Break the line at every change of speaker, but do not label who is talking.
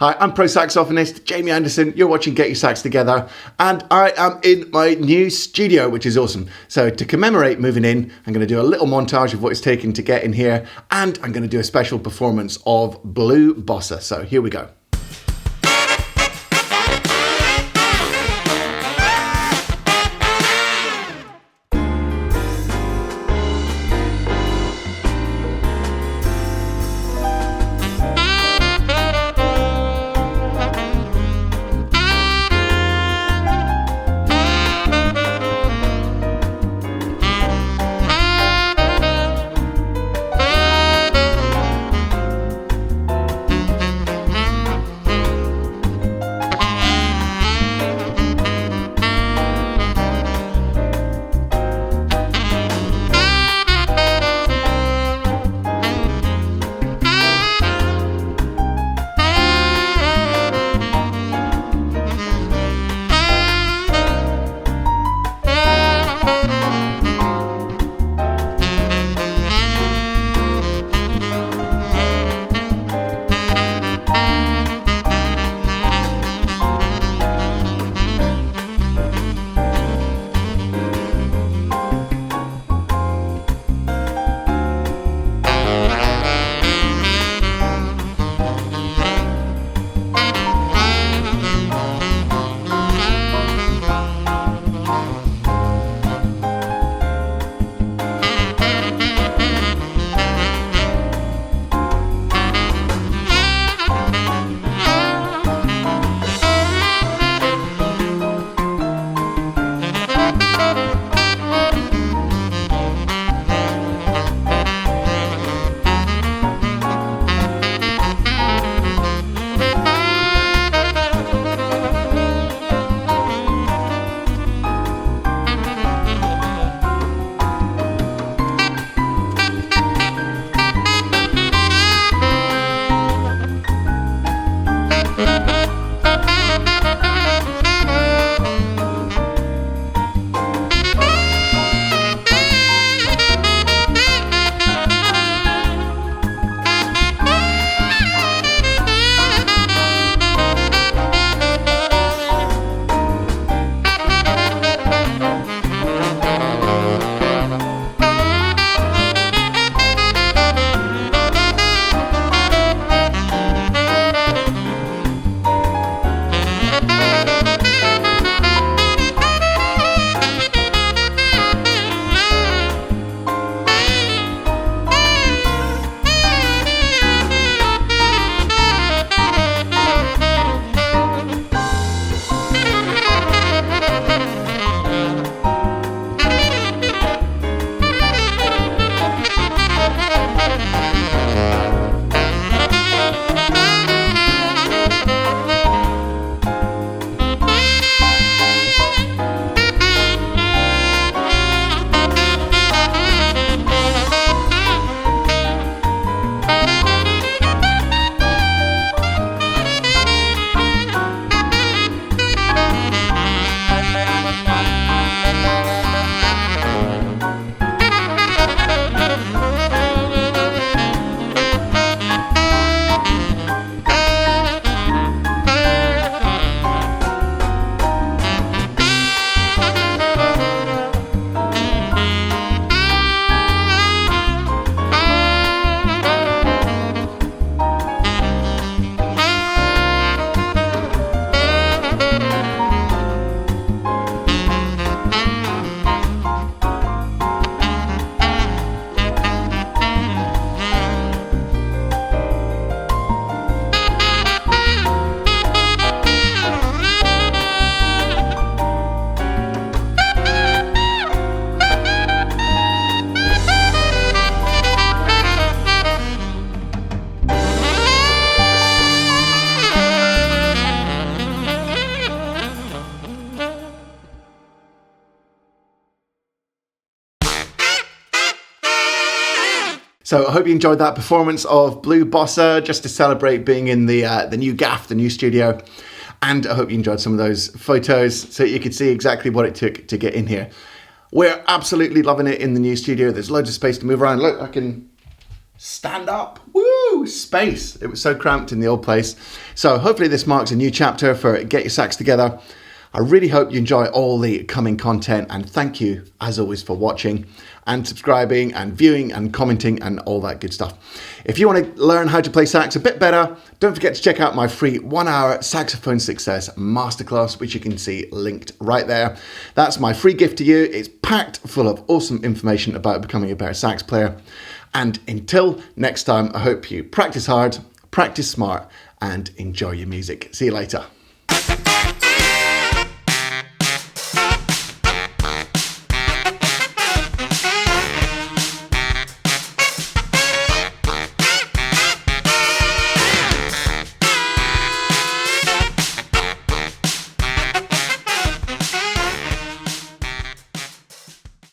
Hi, I'm pro saxophonist Jamie Anderson. You're watching Get Your Sax Together, and I am in my new studio, which is awesome. So to commemorate moving in, I'm going to do a little montage of what it's taken to get in here, and I'm going to do a special performance of Blue Bossa. So here we go. So I hope you enjoyed that performance of Blue Bossa, just to celebrate being in the new gaff, the new studio. And I hope you enjoyed some of those photos so you could see exactly what it took to get in here. We're absolutely loving it in the new studio. There's loads of space to move around. Look, I can stand up. Woo! space. It was so cramped in the old place. So hopefully this marks a new chapter for Get Your Sax Together. I really hope you enjoy all the coming content, and thank you as always for watching and subscribing and viewing and commenting and all that good stuff. If you want to learn how to play sax a bit better, don't forget to check out my free 1-hour saxophone success masterclass, which you can see linked right there. That's my free gift to you. It's packed full of awesome information about becoming a better sax player. And until next time, I hope you practice hard, practice smart, and enjoy your music. See you later.